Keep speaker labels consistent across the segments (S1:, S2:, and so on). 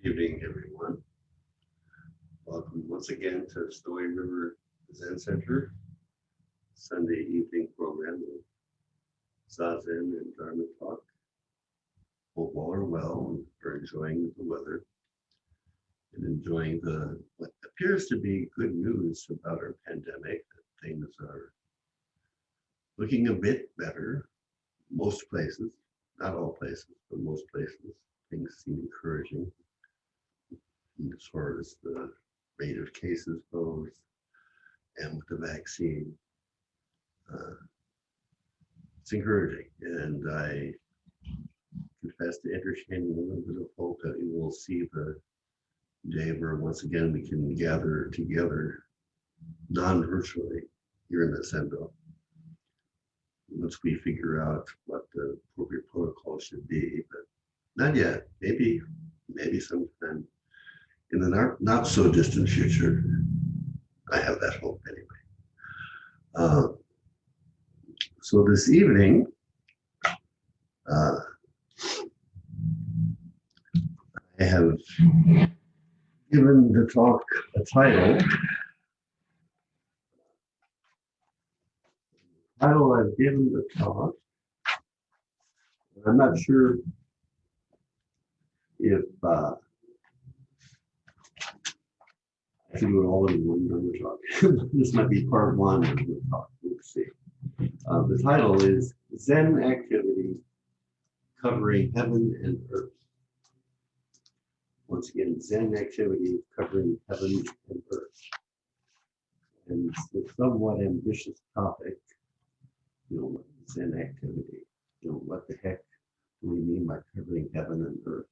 S1: Good evening, everyone. Welcome once again to Snowy River Zen Center, Sunday evening program of Zazen and Dharma Talk. Hope all are well and are enjoying the weather and enjoying the what appears to be good news about our pandemic. That things are looking a bit better. Most places, not all places, but most places, things seem encouraging as far as the rate of cases goes, and with the vaccine, uh, it's encouraging. And I confess to entertaining a little bit of hope that we will see the day where once again we can gather together non-virtually here in the Sendo. Once we figure out what the appropriate protocol should be, but not yet. Maybe sometime in the not so distant future. I have that hope anyway. Uh, so this evening, uh, I have given the talk a title. I've given the talk. I'm not sure if I can do it all in one number talk. This might be part one of the talk. We'll see. The title is Zen Activity Covering Heaven and Earth. Once again, Zen activity covering heaven and earth. And it's a somewhat ambitious topic. Zen activity. What the heck do we mean by covering heaven and earth?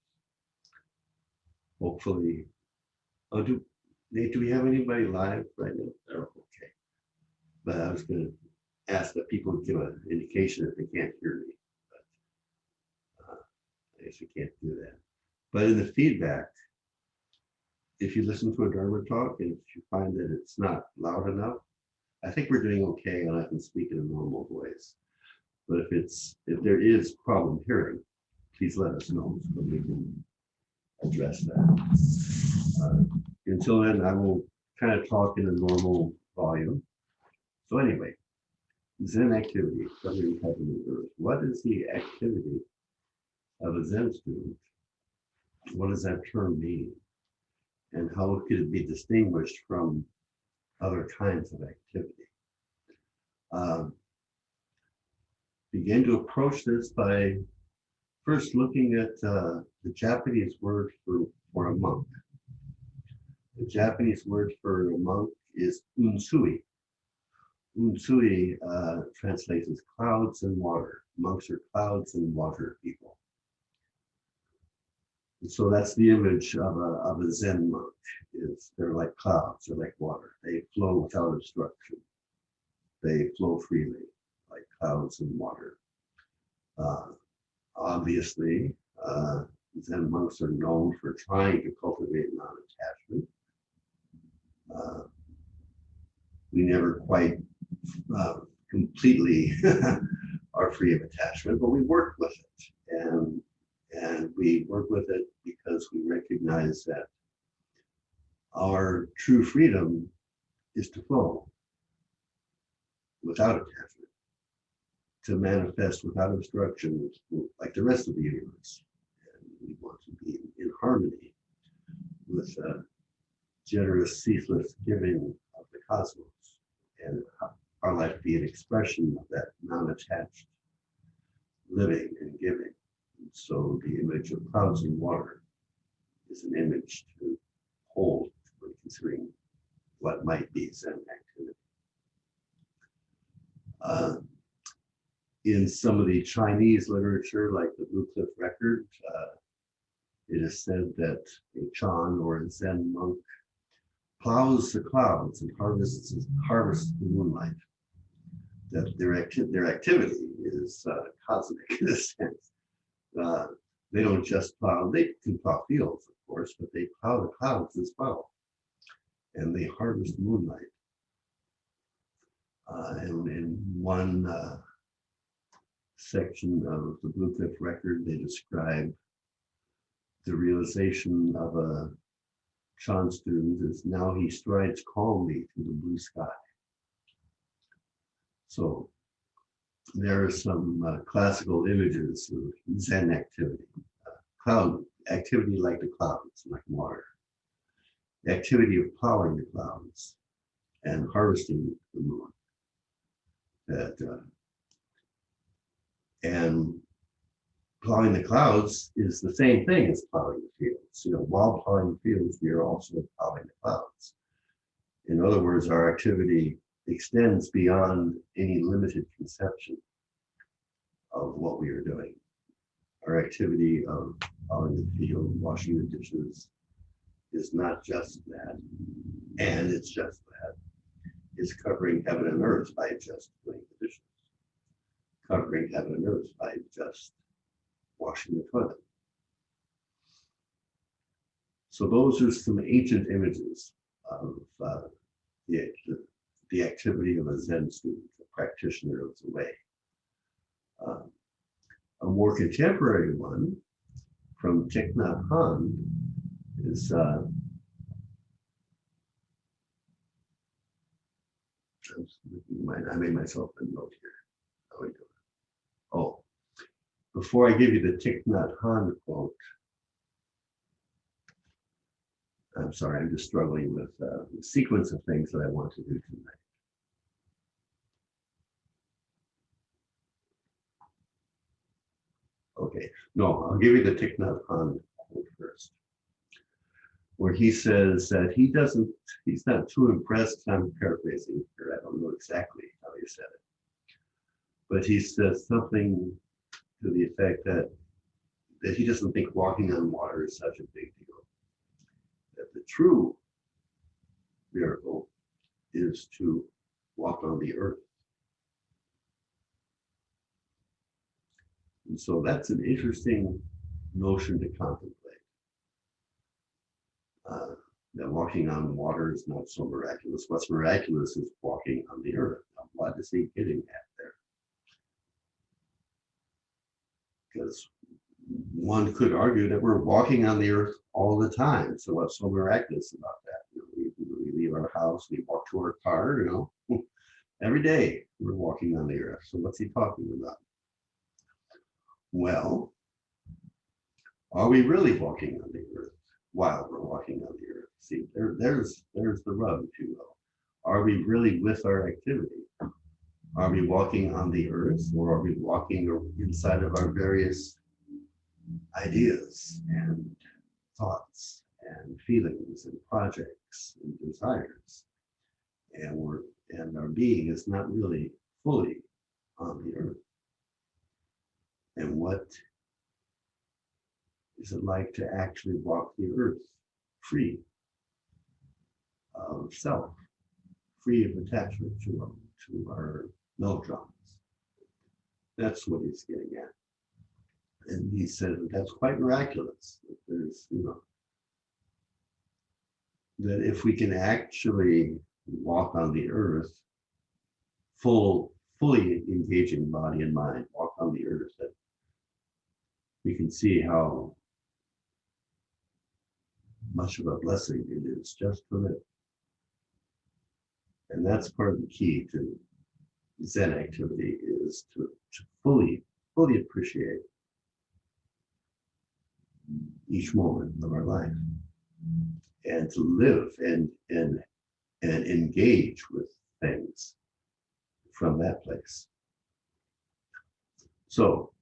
S1: Hopefully, Nate, do we have anybody live right now? Oh, okay. But I was going to ask that people give an indication if they can't hear me. But I guess we can't do that. But in the feedback, if you listen to a Dharma talk and if you find that it's not loud enough, I think we're doing okay and I can speak in a normal voice. But if there is problem hearing, please let us know so we can address that. Until then, I will kind of talk in a normal volume. So anyway, Zen activity covering heaven and earth. What is the activity of a Zen student? What does that term mean? And how could it be distinguished from other kinds of activity? Begin to approach this by first looking at the Japanese word for a monk. The Japanese word for a monk is unsui. Unsui translates as clouds and water. Monks are clouds and water people. And so that's the image of a Zen monk. They're like clouds, they're like water. They flow without obstruction. They flow freely, like clouds and water. Obviously, Zen monks are known for trying to cultivate non-attachment. We never quite completely are free of attachment, but we work with it. And we work with it because we recognize that our true freedom is to flow without attachment, to manifest without obstruction, like the rest of the universe. And we want to be in harmony with generous, ceaseless giving of the cosmos, and our life be an expression of that non-attached living and giving. And so the image of clouds and water is an image to hold when considering what might be Zen activity. In some of the Chinese literature, like the Blue Cliff Record, it is said that a Chan or a Zen monk plows the clouds and harvests the moonlight. That their activity is cosmic in a sense. They don't just plow, they can plow fields, of course, but they plow the clouds as well. And they harvest moonlight. And in one section of the Blue Cliff Record, they describe the realization of a Chan student is now he strides calmly through the blue sky. So there are some classical images of Zen activity, cloud activity like the clouds, like water, the activity of plowing the clouds and harvesting the moon. And plowing the clouds is the same thing as plowing the fields. You know, while plowing the fields, we are also plowing the clouds. In other words, our activity extends beyond any limited conception of what we are doing. Our activity of plowing the field, washing the dishes, is not just that, and it's just that. It's covering heaven and earth by just doing the dishes, covering heaven and earth by just washing the toilet. So those are some ancient images of the activity of a Zen student, a practitioner of the way. A more contemporary one from Thich Nhat Hanh is I made myself a note here. How we do it? Oh, before I give you the Thich Nhat Hanh quote, I'm sorry, I'm just struggling with the sequence of things that I want to do tonight. Okay, no, I'll give you the Thich Nhat Hanh quote first, where he says that he's not too impressed. I'm paraphrasing here, I don't know exactly how he said it, but he says something to the effect that he doesn't think walking on water is such a big deal. That the true miracle is to walk on the earth. And so that's an interesting notion to contemplate. That walking on water is not so miraculous. What's miraculous is walking on the earth. Now, what is he getting at there? Because one could argue that we're walking on the earth all the time. So what's so miraculous about that? You know, we leave our house, we walk to our car, you know, every day we're walking on the earth. So what's he talking about? Well, are we really walking on the earth while we're walking on the earth? See, there's the rub, if you will. Are we really with our activity? Are we walking on the earth, or are we walking inside of our various ideas and thoughts and feelings and projects and desires? And our being is not really fully on the earth. And what is it like to actually walk the earth free of self, free of attachment to our melodramas? That's what he's getting at. And he said that that's quite miraculous. That there's, you know, that if we can actually walk on the earth, fully engaging body and mind, walk on the earth, that we can see how much of a blessing it is just to live. And that's part of the key to Zen activity, is to fully appreciate each moment of our life, and to live and engage with things from that place. So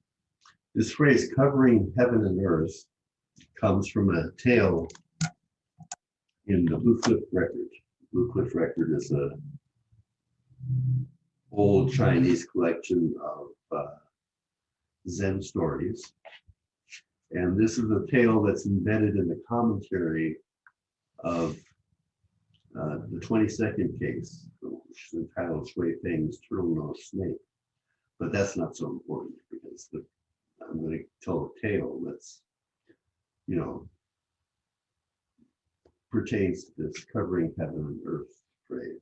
S1: this phrase, covering heaven and earth, comes from a tale in the Blue Cliff Record. Blue Cliff Record is a old Chinese collection of Zen stories. And this is a tale that's embedded in the commentary of the 22nd case, which is entitled Shui Feng's Turtle-Nosed Snake. But that's not so important, because I'm going to tell a tale that's, you know, pertains to this covering heaven and earth phrase.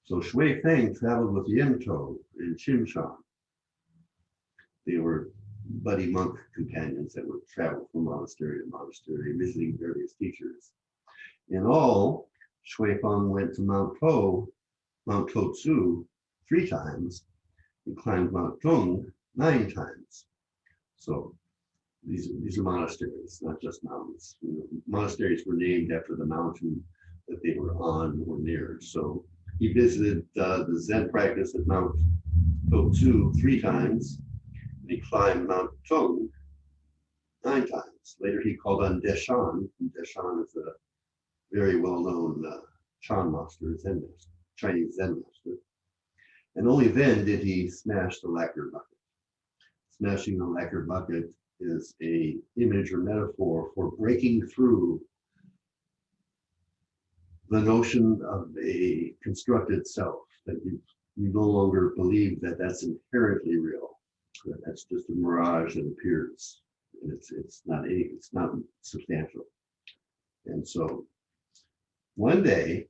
S1: So Shui Feng traveled with Yin To in Qinshan. They were buddy monk companions that would travel from monastery to monastery, visiting various teachers. In all, Shui Feng went to Mount Totsu 3 times, and climbed Mount Tung 9 times. So these are monasteries, not just mountains. You know, monasteries were named after the mountain that they were on or near. So he visited the Zen practice at Mount Totsu 3 times, and he climbed Mount Tung 9 times. Later he called on Deshan. Deshan is a very well-known Chan master, Zen master, Chinese Zen master. And only then did he smash the lacquer bucket. Smashing the lacquer bucket is a image or metaphor for breaking through the notion of a constructed self, that you no longer believe that that's inherently real, that that's just a mirage that appears, and it's not substantial. And so one day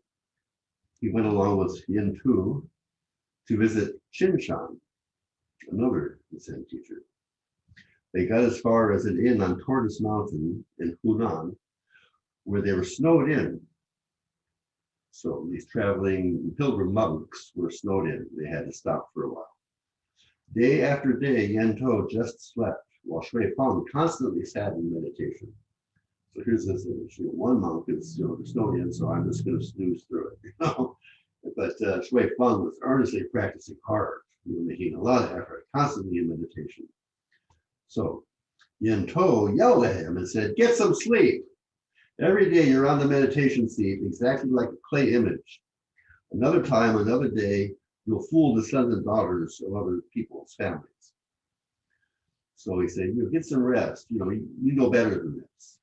S1: he went along with Yin Tu to visit Qin Shan, another Zen teacher. They got as far as an inn on Tortoise Mountain in Hunan, where they were snowed in. So these traveling pilgrim monks were snowed in. They had to stop for a while. Day after day, Yen To just slept, while Shui Feng constantly sat in meditation. So here's this image. One monk is, they're snowed in, so I'm just going to snooze through it. But Shui Feng was earnestly practicing hard, making a lot of effort, constantly in meditation. So Yen To yelled at him and said, "Get some sleep. Every day you're on the meditation seat, exactly like a clay image. Another time, another day, you'll fool the sons and daughters of other people's families." So he said, get some rest. You know better than this.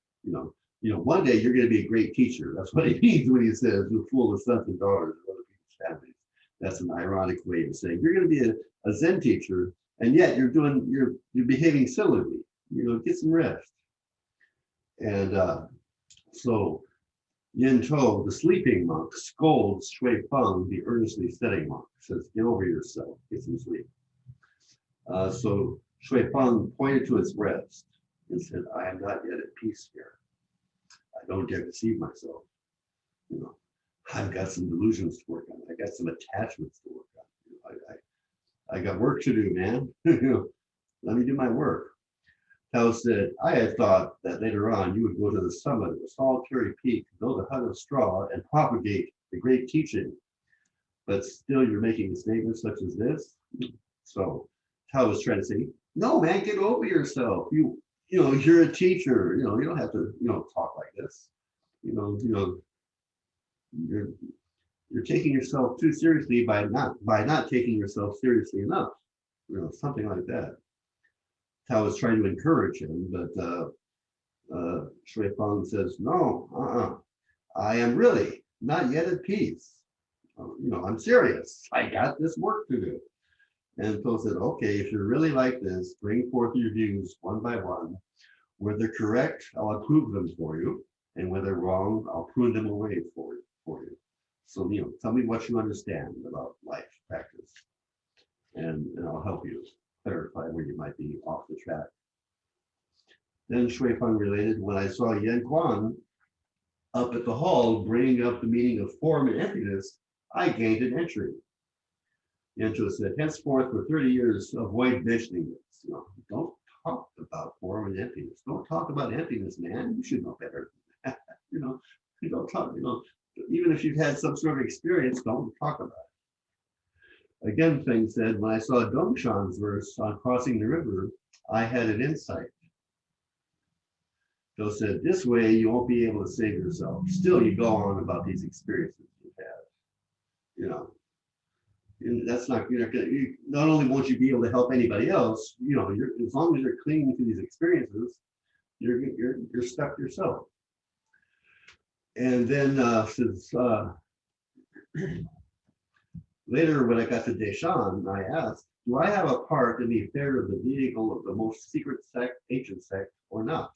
S1: One day you're going to be a great teacher. That's what he means when he says you'll fool the sons and daughters of other people's families. That's an ironic way of saying you're going to be a Zen teacher, and yet you're behaving sillily. Get some rest. And so Yen To, the sleeping monk, scolds Shui Feng, the earnestly studying monk, says, "Get over yourself, get some sleep." So Shui Feng pointed to his breast and said, "I am not yet at peace here. I don't dare deceive myself. I've got some delusions to work on. I got some attachments to work on. I got work to do, man. Let me do my work." Tao said, "I had thought that later on you would go to the summit of a solitary peak, build a hut of straw, and propagate the great teaching. But still you're making statements such as this?" So Tao was trying to say, "No, man, get over yourself. You're a teacher. You don't have to, talk like this. You're taking yourself too seriously by not taking yourself seriously enough. Something like that." Tao was trying to encourage him, but Shui Feng says, "No, I am really not yet at peace. I'm serious. I got this work to do." And Tao said, "Okay, if you're really like this, bring forth your views one by one. Where they're correct, I'll approve them for you, and where they're wrong, I'll prune them away for you. So, tell me what you understand about life practice, and I'll help you clarify where you might be off the track." Then Shui Feng related, "When I saw Yan Guan up at the hall bringing up the meaning of form and emptiness, I gained an entry." Yan To said, "Henceforth for 30 years, avoid mentioning this. Don't talk about form and emptiness. Don't talk about emptiness, man. You should know better than that. You don't talk, even if you've had some sort of experience, don't talk about it." Again, Feng said, "When I saw Dongshan's verse on crossing the river, I had an insight." Zhou said, "This way you won't be able to save yourself. Still, you go on about these experiences you've had. And that's not, not only won't you be able to help anybody else, as long as you're clinging to these experiences, you're stuck yourself." And then since later when I got to Deshan, I asked, "Do I have a part in the affair of the vehicle of the most secret sect, ancient sect, or not?"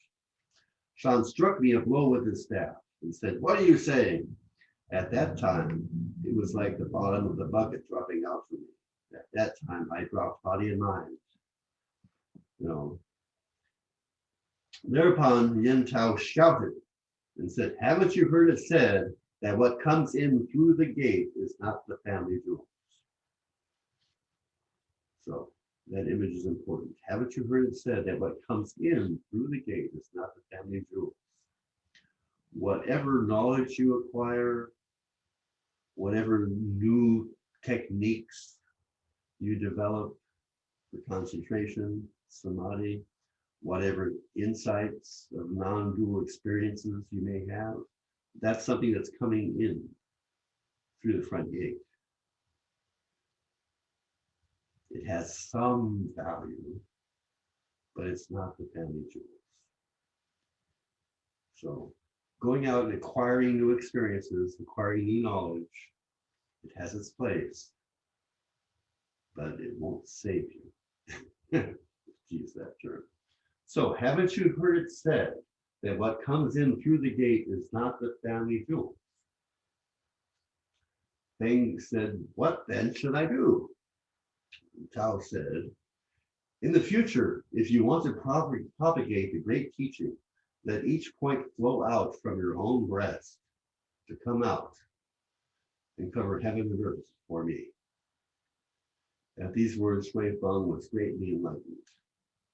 S1: Shan struck me a blow with his staff and said, "What are you saying?" At that time, it was like the bottom of the bucket dropping out for me. At that time, I dropped body and mind. Thereupon Yin Tao shouted and said, haven't you heard it said that what comes in through the gate is not the family jewels? So that image is important. Haven't you heard it said that what comes in through the gate is not the family jewels? Whatever knowledge you acquire, whatever new techniques you develop for concentration, samadhi, whatever insights of non-dual experiences you may have, that's something that's coming in through the front gate. It has some value, but it's not the family jewels. So going out and acquiring new experiences, acquiring new knowledge, it has its place, but it won't save you. To use that term. So haven't you heard it said that what comes in through the gate is not the family jewels? Feng said, what then should I do? Tao said, in the future, if you want to propagate the great teaching, let each point flow out from your own breast to come out and cover heaven and earth for me. At these words, Shui Feng was greatly enlightened.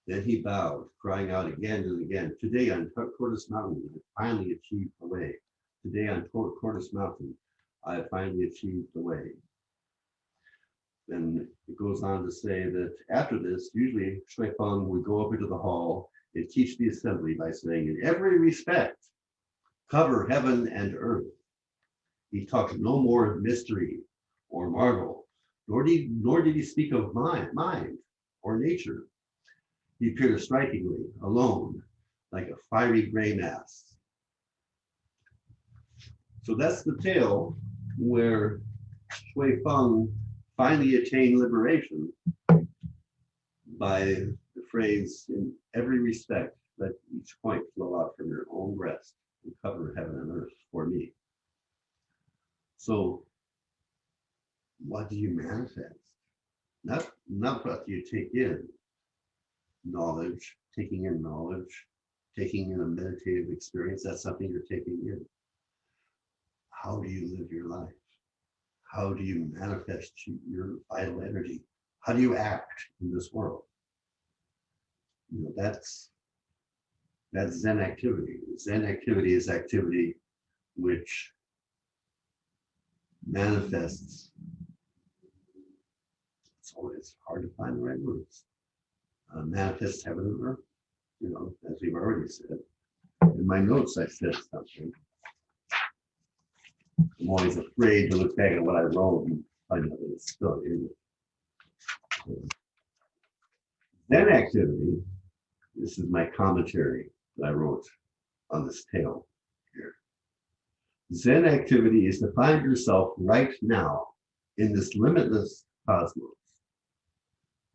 S1: Then he bowed, crying out again and again, today on Tortoise Mountain, I finally achieved the way. Today on Tortoise Mountain, I finally achieved the way. Then it goes on to say that after this, usually Shui Feng would go up into the hall and teach the assembly by saying, in every respect, cover heaven and earth. He talked no more of mystery or marvel, nor did he speak of mind or nature. He appeared strikingly alone, like a fiery gray mass. So that's the tale where Shui Feng finally attained liberation by the phrase, in every respect, let each point flow out from your own breast and cover heaven and earth for me. So what do you manifest? Not what you take in. Knowledge, taking in a meditative experience, that's something you're taking in. How do you live your life? How do you manifest your vital energy? How do you act in this world? You know, that's Zen activity. Zen activity is activity which manifests. So it's hard to find the right words. Manifests heaven and earth, you know, as we've already said. In my notes, I said something. I'm always afraid to look back at what I wrote and find out that it's still in it. Zen activity, this is my commentary that I wrote on this tale here. Zen activity is to find yourself right now in this limitless cosmos.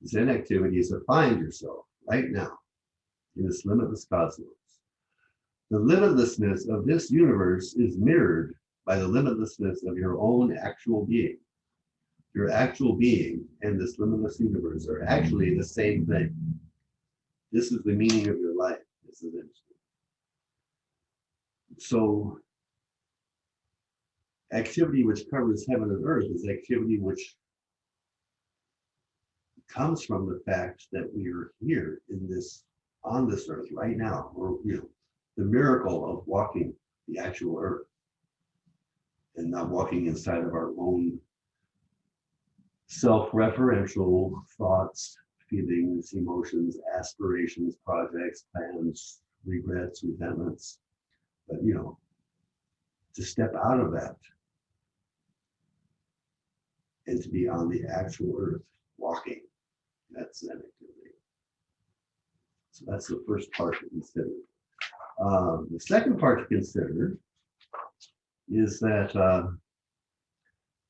S1: Zen activity is to find yourself right now in this limitless cosmos. The limitlessness of this universe is mirrored by the limitlessness of your own actual being. Your actual being and this limitless universe are actually the same thing. This is the meaning of your life. This is interesting. So, activity which covers heaven and earth is activity which comes from the fact that we are here on this earth right now, or the miracle of walking the actual earth and not walking inside of our own self-referential thoughts, feelings, emotions, aspirations, projects, plans, regrets, resentments. But to step out of that and to be on the actual earth walking, that's Zen activity. So that's the first part to consider. The second part to consider is that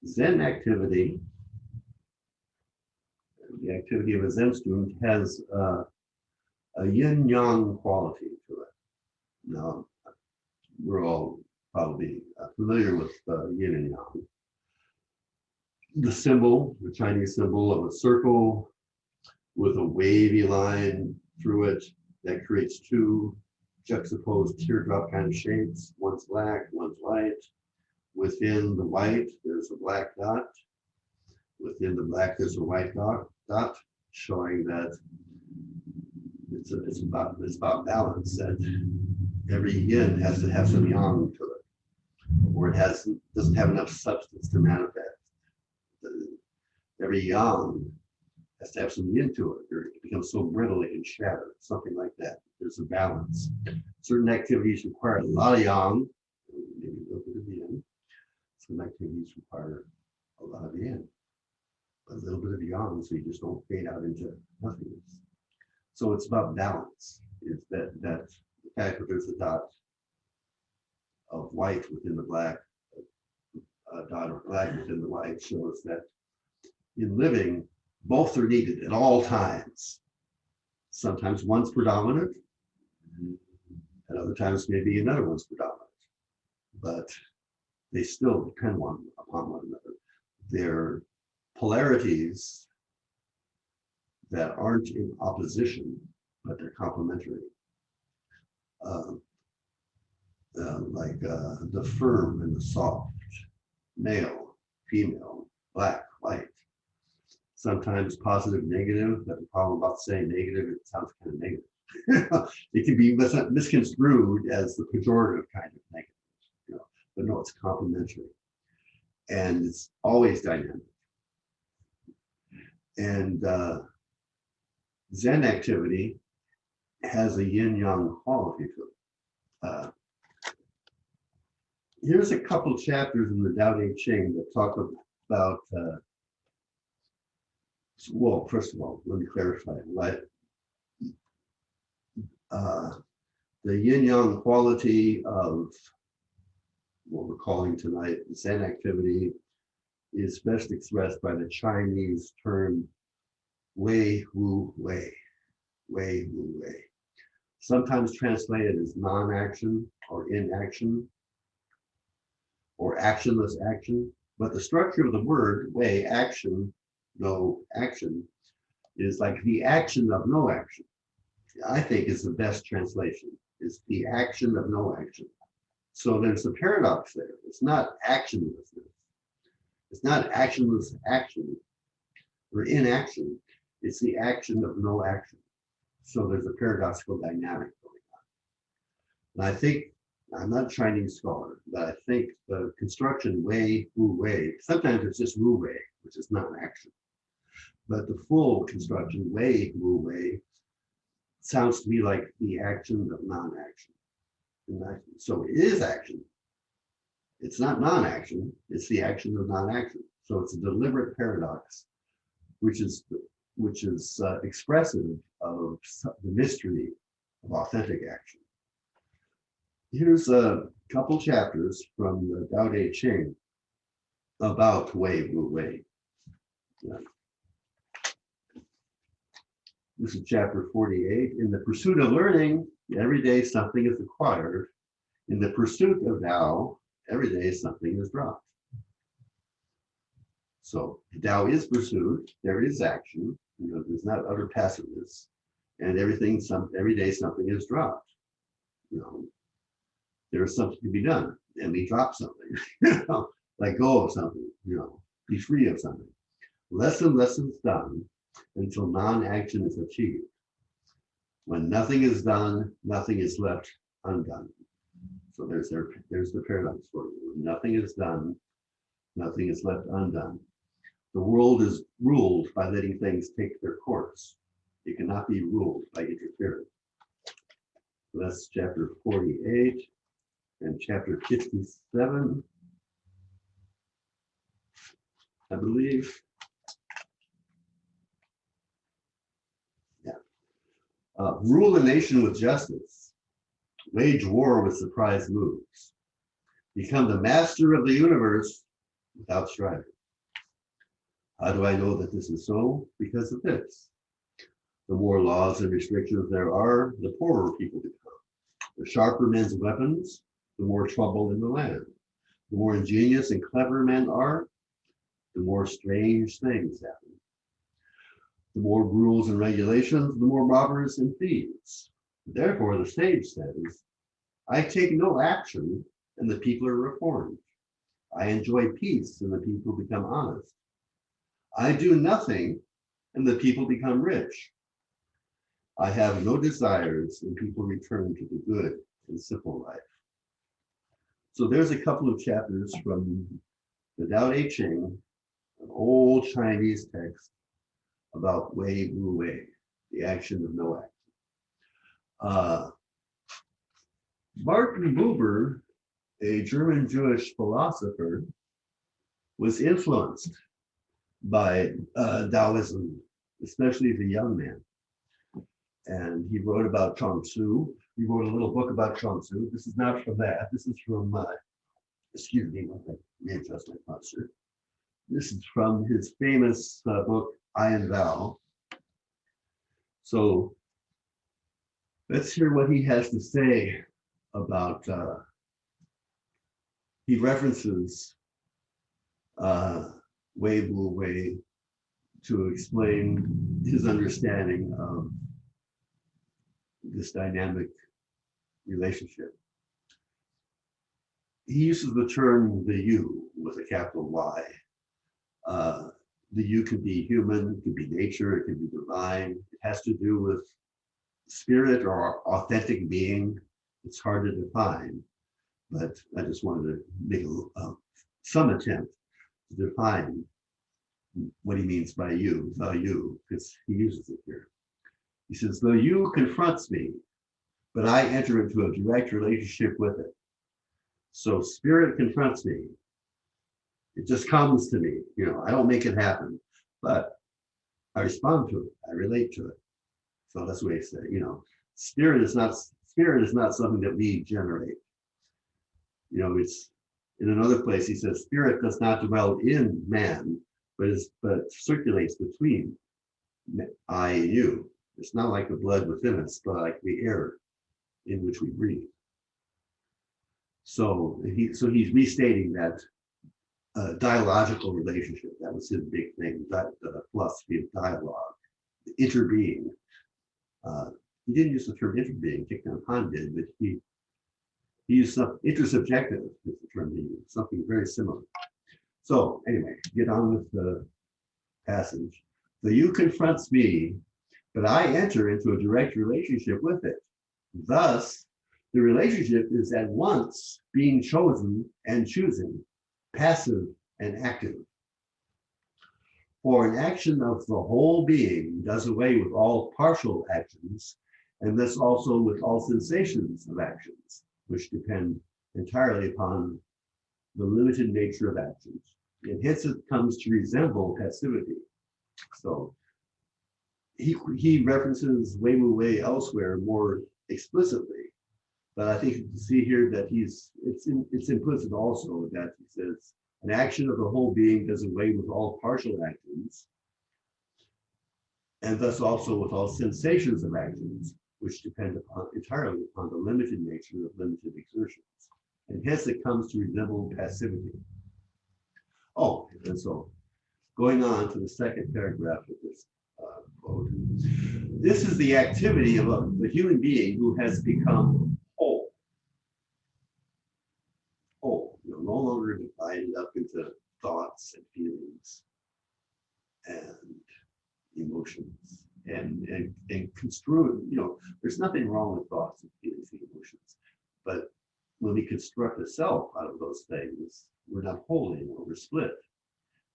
S1: Zen activity, the activity of a Zen student, has a yin-yang quality to it. Now, we're all probably familiar with yin and yang. The symbol, the Chinese symbol of a circle with a wavy line through it that creates two juxtaposed teardrop kind of shapes. One's black, one's white. Within the white, there's a black dot. Within the black, there's a white dot, showing that it's about balance. That every yin has to have some yang to it, or it doesn't have enough substance to manifest. Every yang has to have some yin to it, or it becomes so brittle it can shatter, something like that. There's a balance. Certain activities require a lot of yang, maybe a little bit of yin. Some activities require a lot of yin, a little bit of yang, so you just don't fade out into nothingness. So it's about balance. Is that the fact that there's a dot of white within the black, a dot of black within the white, shows that in living, both are needed at all times. Sometimes one's predominant, and other times maybe another one's predominant, but they still depend upon one another. They're polarities that aren't in opposition, but they're complementary. Like the firm and the soft, male, female, black, white. Sometimes positive, negative, but the problem about saying negative, it sounds kind of negative. It can be misconstrued as the pejorative kind of negative, but no, it's complementary. And it's always dynamic. And Zen activity has a yin-yang quality to it. Here's a couple chapters in the Tao Te Ching that talk about, well, first of all, let me clarify, right? The yin-yang quality of what we're calling tonight Zen activity is best expressed by the Chinese term Wei Wu Wei, Wei Wu Wei. Sometimes translated as non-action or inaction or actionless action, but the structure of the word Wei, action, no action, is like the action of no action. I think is the best translation, is the action of no action. So there's a paradox there. It's not actionlessness. It's not actionless action or inaction. It's the action of no action. So there's a paradoxical dynamic going on. And I think, I'm not a Chinese scholar, but I think the construction Wei Wu Wei, sometimes it's just Wu Wei, which is not action. But the full construction Wei Wu Wei sounds to me like the action of non-action. So it is action. It's not non-action, it's the action of non-action. So it's a deliberate paradox, which is expressive of the mystery of authentic action. Here's a couple chapters from the Tao Te Ching about Wei Wu Wei. Yeah. This is chapter 48. In the pursuit of learning, every day something is acquired. In the pursuit of Tao, every day something is dropped. So Tao is pursued, there is action, there's not utter passiveness, and every day something is dropped. There's something to be done, and we drop something, let go of something, be free of something. Less and less is done until non-action is achieved. When nothing is done, nothing is left undone. So there's the paradox for you. When nothing is done, nothing is left undone. The world is ruled by letting things take their course. It cannot be ruled by interference. So that's chapter 48 and chapter 57, I believe. Yeah. Rule a nation with justice. Wage war with surprise moves. Become the master of the universe without striving. How do I know that this is so? Because of this. The more laws and restrictions there are, the poorer people become. The sharper men's weapons, the more trouble in the land. The more ingenious and clever men are, the more strange things happen. The more rules and regulations, the more robbers and thieves. Therefore, the sage says, I take no action and the people are reformed. I enjoy peace and the people become honest. I do nothing and the people become rich. I have no desires and people return to the good and simple life. So there's a couple of chapters from the Tao Te Ching, an old Chinese text about Wei Wu Wei, the action of no action. Martin Buber, a German Jewish philosopher, was influenced by Taoism, especially as a young man. And he wrote about Chuang Tzu. He wrote a little book about Chuang Tzu. This is not from that. This is from, excuse me, let me adjust my posture. This is from his famous book, I and Thou. So let's hear what he has to say about, he references Wei Wu Wei to explain his understanding of this dynamic relationship. He uses the term the you with a capital Y. The you could be human, it could be nature, it could be divine. It has to do with spirit or authentic being. It's hard to define, but I just wanted to make some attempt to define what he means by you, the you, because he uses it here. He says, the you confronts me, but I enter into a direct relationship with it. So spirit confronts me. It just comes to me, you know, I don't make it happen, but I respond to it, I relate to it. So that's what he said, you know, spirit is not something that we generate. You know, it's in another place, he says, spirit does not dwell in man, but circulates between I and you. It's not like the blood within us, but like the air in which we breathe. So he's restating that dialogical relationship. That was his big thing, that philosophy of dialogue, the interbeing. He didn't use the term interbeing, Thich Nhat Hanh did, but he used some intersubjective is the term he used, something very similar. So anyway, get on with the passage. The you confronts me, but I enter into a direct relationship with it. Thus, the relationship is at once being chosen and choosing, passive and active. For an action of the whole being does away with all partial actions, and thus also with all sensations of actions, which depend entirely upon the limited nature of actions. And hence it comes to resemble passivity. So he references Wei Wu Wei elsewhere more explicitly, but I think you can see here that it's implicit also that he says an action of the whole being does away with all partial actions, and thus also with all sensations of actions, which depend entirely upon the limited nature of limited exertions. And hence it comes to resemble passivity. Oh, and so going on to the second paragraph of this quote. This is the activity of the human being who has become whole. Whole, you know, no longer divided up into thoughts and feelings and emotions and construed, you know, there's nothing wrong with thoughts and feelings and emotions, but when we construct a self out of those things, we're not whole anymore, we're split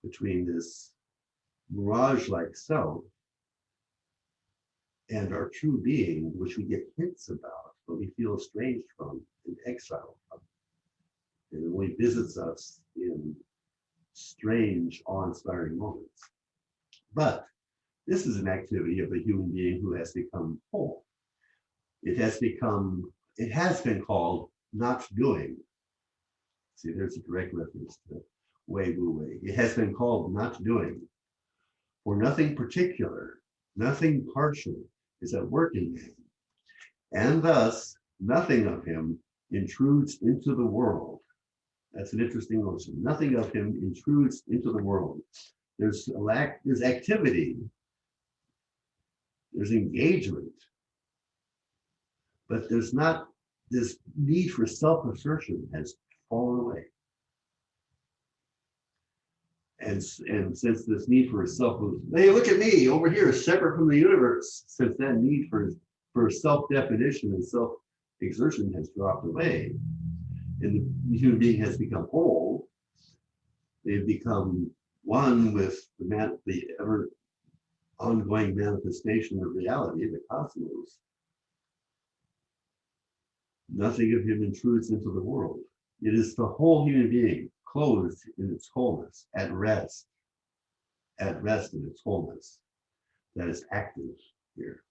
S1: between this mirage-like self and our true being, which we get hints about, but we feel estranged from and exiled from. And it only visits us in strange, awe-inspiring moments. But this is an activity of a human being who has become whole. It has been called not doing. See, there's a direct reference to Wei Wu Wei. It has been called not doing. For nothing particular, nothing partial is at work in him. And thus, nothing of him intrudes into the world. That's an interesting notion. Nothing of him intrudes into the world. There's activity, there's engagement, But there's not, this need for self-assertion has fallen away. And since this need for hey, look at me over here, separate from the universe, since that need for self-definition and self-exertion has dropped away, and the human being has become whole, they've become one with the ever ongoing manifestation of reality, the cosmos. Nothing of him intrudes into the world. It is the whole human being, clothed in its wholeness, at rest in its wholeness, that is active here.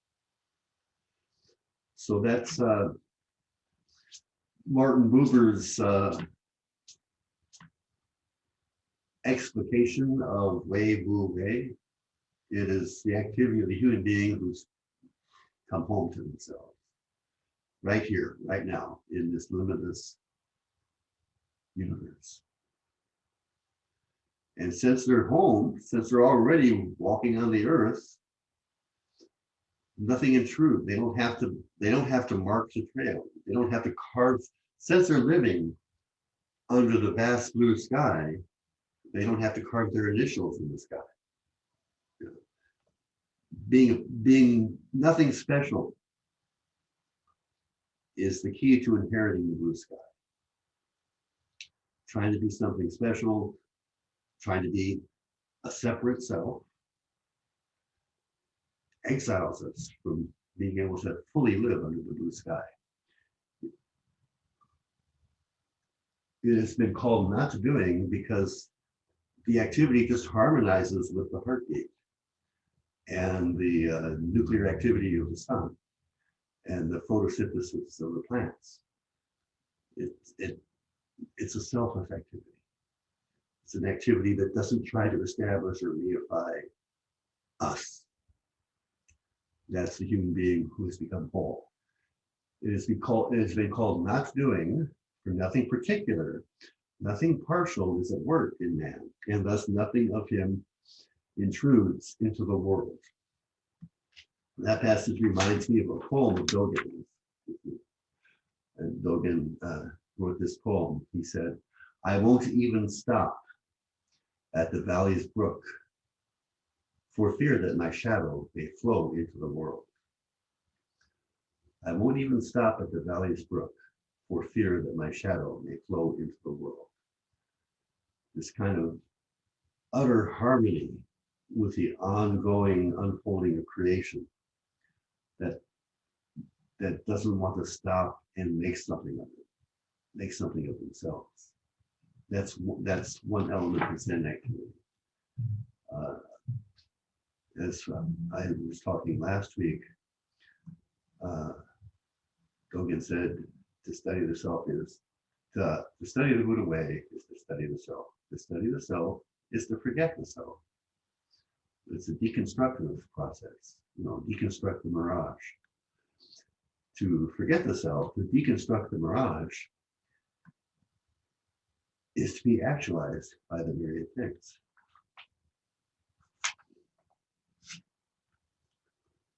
S1: So that's Martin Buber's explication of Wei Wu Wei. It is the activity of the human being who's come home to themselves, right here, right now, in this limitless universe. And since they're home, since they're already walking on the earth, nothing intrudes. They don't have to mark the trail. They don't have to carve. Since they're living under the vast blue sky, they don't have to carve their initials in the sky. Being nothing special is the key to inheriting the blue sky. Trying to be something special, trying to be a separate self, exiles us from being able to fully live under the blue sky. It has been called not doing because the activity just harmonizes with the heartbeat and the nuclear activity of the sun and the photosynthesis of the plants. It's a self activity. It's an activity that doesn't try to establish or reify us. That's the human being who has become whole. It has been called not doing for nothing particular. Nothing partial is at work in man, and thus nothing of him intrudes into the world. That passage reminds me of a poem of Dogen. And Dogen wrote this poem. He said, "I won't even stop at the valley's brook for fear that my shadow may flow into the world. I won't even stop at the valley's brook for fear that my shadow may flow into the world." This kind of utter harmony with the ongoing unfolding of creation that doesn't want to stop and make something of it, make something of themselves. That's one element of Zen activity. As I was talking last week, Dogen said, to study the self is to study the Buddha way is to study the self. To study the self is to forget the self. It's a deconstructive process, deconstruct the mirage. To forget the self, to deconstruct the mirage, is to be actualized by the myriad things.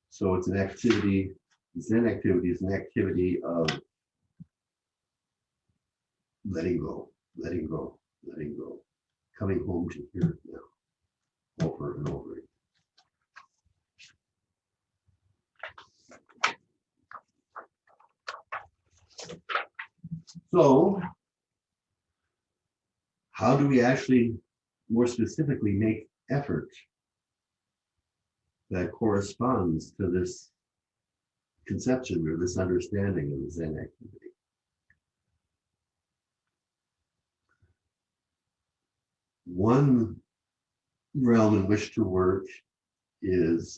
S1: So it's an activity, Zen activity is an activity of letting go, letting go, letting go, coming home to here now, over and over again. So, how do we actually more specifically make effort that corresponds to this conception or this understanding of the Zen activity? One realm in which to work is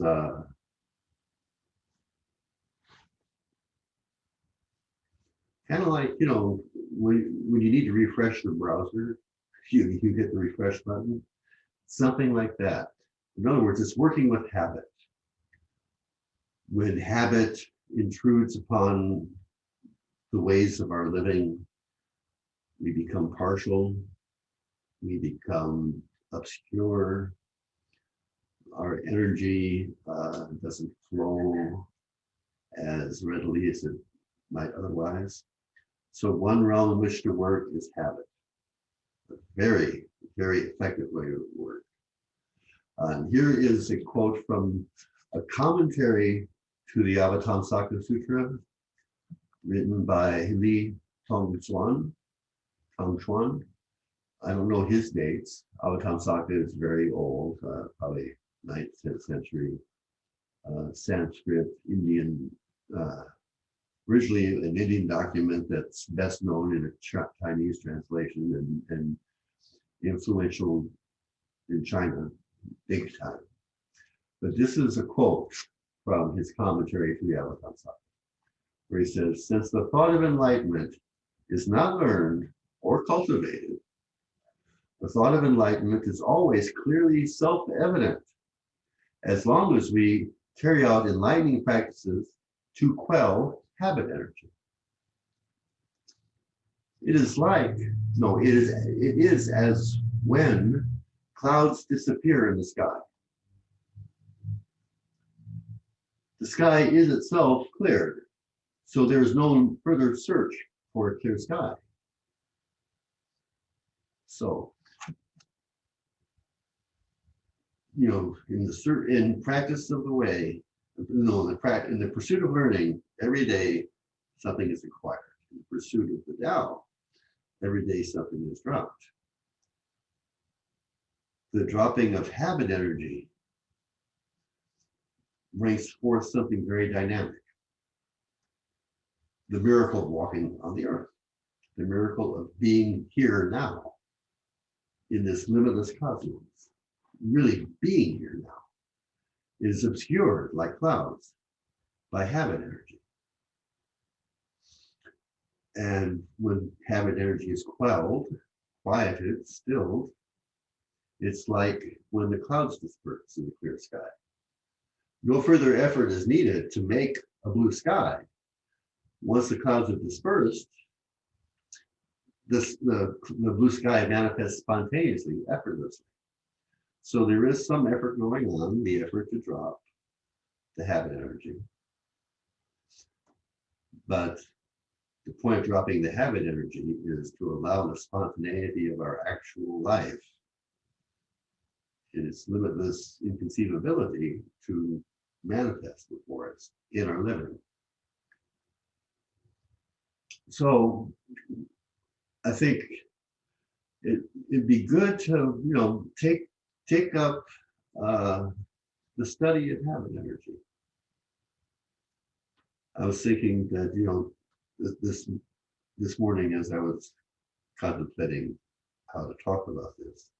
S1: kind of like, when you need to refresh the browser, you hit the refresh button, something like that. In other words, it's working with habit. When habit intrudes upon the ways of our living, we become partial, we become obscure, our energy doesn't flow as readily as it might otherwise. So one realm in which to work is habit. A very, very effective way to work. And here is a quote from a commentary to the Avatamsaka Sutra written by Li Tongchuan. I don't know his dates. Avatamsaka is very old, probably 9th, 10th century Sanskrit, Indian, originally an Indian document that's best known in a Chinese translation and influential in China, big time. But this is a quote from his commentary to the Avatamsaka, where he says, since the thought of enlightenment is not learned or cultivated, the thought of enlightenment is always clearly self-evident as long as we carry out enlightening practices to quell habit energy. It is as when clouds disappear in the sky. The sky is itself cleared, so there's no further search for a clear sky. So, in practice of the way, in the pursuit of learning, every day something is acquired. In the pursuit of the Tao, every day something is dropped. The dropping of habit energy brings forth something very dynamic. The miracle of walking on the earth, the miracle of being here now in this limitless cosmos, really being here now, is obscured like clouds by habit energy. And when habit energy is quelled, quieted, stilled, it's like when the clouds disperse in the clear sky. No further effort is needed to make a blue sky. Once the clouds have dispersed, the blue sky manifests spontaneously, effortlessly. So there is some effort going on, the effort to drop the habit energy. But the point of dropping the habit energy is to allow the spontaneity of our actual life in its limitless inconceivability to manifest before us in our living. So I think it'd be good to, take up the study of habit energy. I was thinking that, this morning as I was contemplating how to talk about this,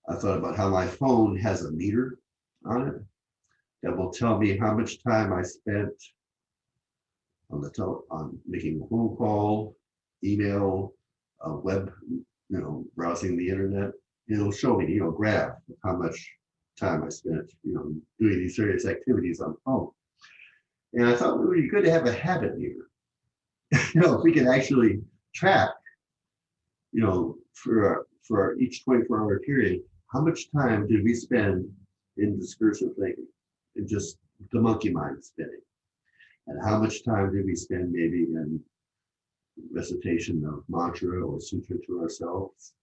S1: I thought about how my phone has a meter on it that will tell me how much time I spent on making a phone call, email, web, browsing the internet. It'll show me, graph how much time I spent, doing these various activities on the phone. And I thought it would be good to have a habit meter. If we could actually track, for each 24-hour period, how much time did we spend in discursive thinking, in just the monkey mind spinning? And how much time did we spend maybe in recitation of mantra or sutra to ourselves?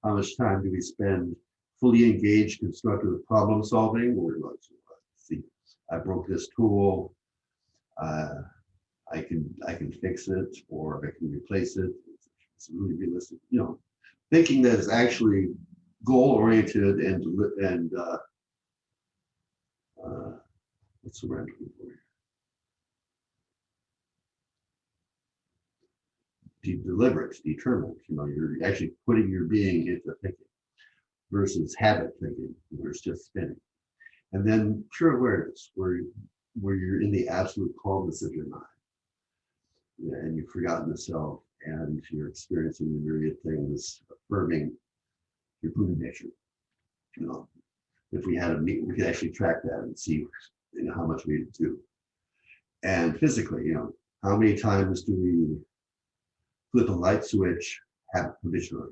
S1: How much time do we spend fully engaged constructive problem solving? Or let's see, I broke this tool, I can fix it, or I can replace it. It's really realistic, thinking that is actually goal-oriented and what's the word I'm looking for here? Deliberate, determined. You're actually putting your being into thinking versus habit thinking, where it's just spinning. And then pure awareness, where you're in the absolute calmness of your mind, and you've forgotten the self, and you're experiencing the myriad things, affirming your Buddha nature. If we had a meeting, we could actually track that and see how much we do. And physically, how many times do we flip a light switch habitually?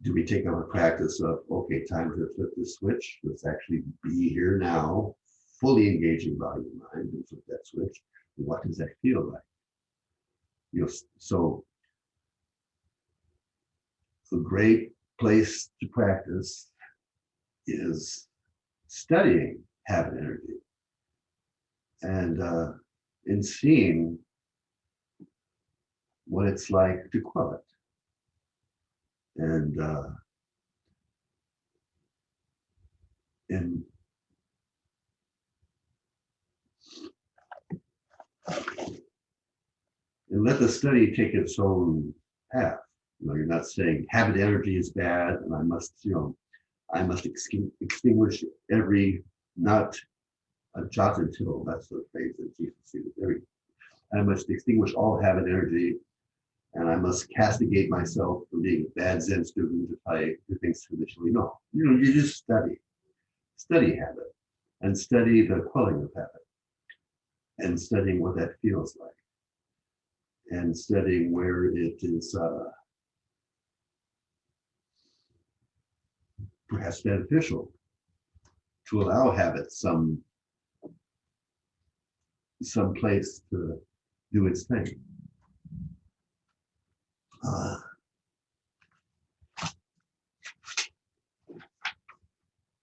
S1: Do we take on a practice of, okay, time to flip this switch? Let's actually be here now, fully engaging body and mind and flip that switch. What does that feel like? So a great place to practice is studying habit energy and in seeing what it's like to quell it. And let the study take its own path. You're not saying habit energy is bad and I must extinguish every, not a jot and tittle. That's the phrase that Jesus used. I must extinguish all habit energy and I must castigate myself for being a bad Zen student if I do things traditionally. No, you just study habit and study the quelling of habit and studying what that feels like and studying where it is perhaps beneficial to allow habit some place to do its thing.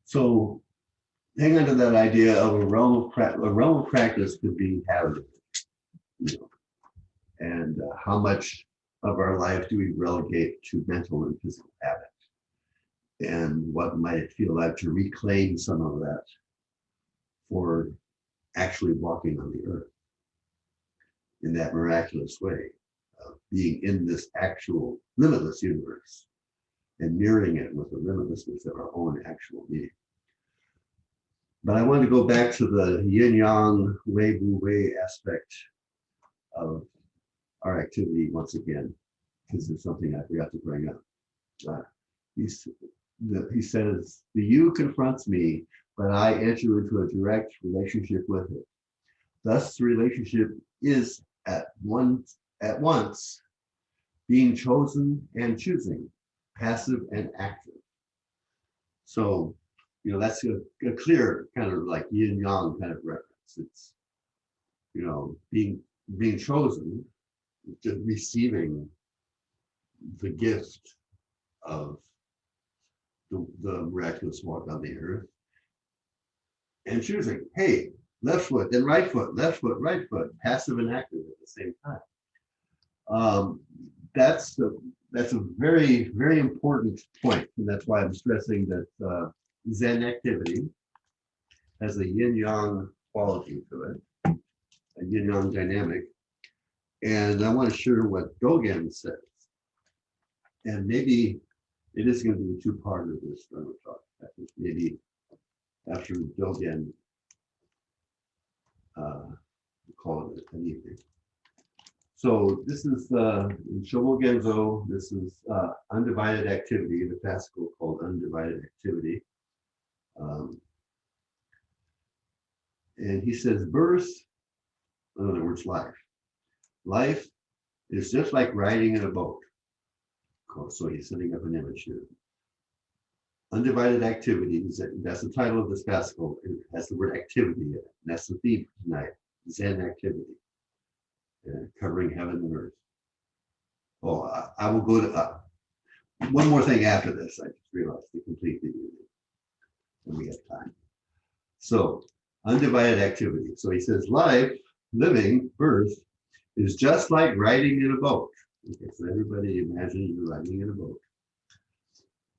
S1: So hang on to that idea of a realm of practice could be habit, and how much of our life do we relegate to mental and physical habit? And what might it feel like to reclaim some of that for actually walking on the earth in that miraculous way, being in this actual limitless universe and mirroring it with the limitlessness of our own actual being. But I want to go back to the yin yang wei wu wei aspect of our activity once again, because there's something I forgot to bring up. He says, the you confronts me, but I enter into a direct relationship with it. Thus, the relationship is at once being chosen and choosing, passive and active. So, that's a clear kind of like yin yang kind of reference. It's, being chosen, just receiving the gift of the miraculous walk on the earth, and choosing, hey, left foot, then right foot, left foot, right foot, passive and active at the same time. That's a very, very important point, and that's why I'm stressing that Zen activity has a yin-yang quality to it, a yin-yang dynamic. And I want to share what Dogen says. And maybe it is going to be a two-part of this talk. Maybe after Dogen, call it an evening. So this is in Shobo Genzo. This is undivided activity, the classical called undivided activity. And he says, birth, in other words, life. Life is just like riding in a boat. So he's setting up an image here. Undivided activity, that's the title of this classical. It has the word activity in it. And that's the theme for tonight, Zen activity, covering heaven and earth. Oh, I will go to one more thing after this. I just realized to complete the unit when we have time. So undivided activity. So he says life, living, birth, is just like riding in a boat. Okay, so everybody imagine you're riding in a boat.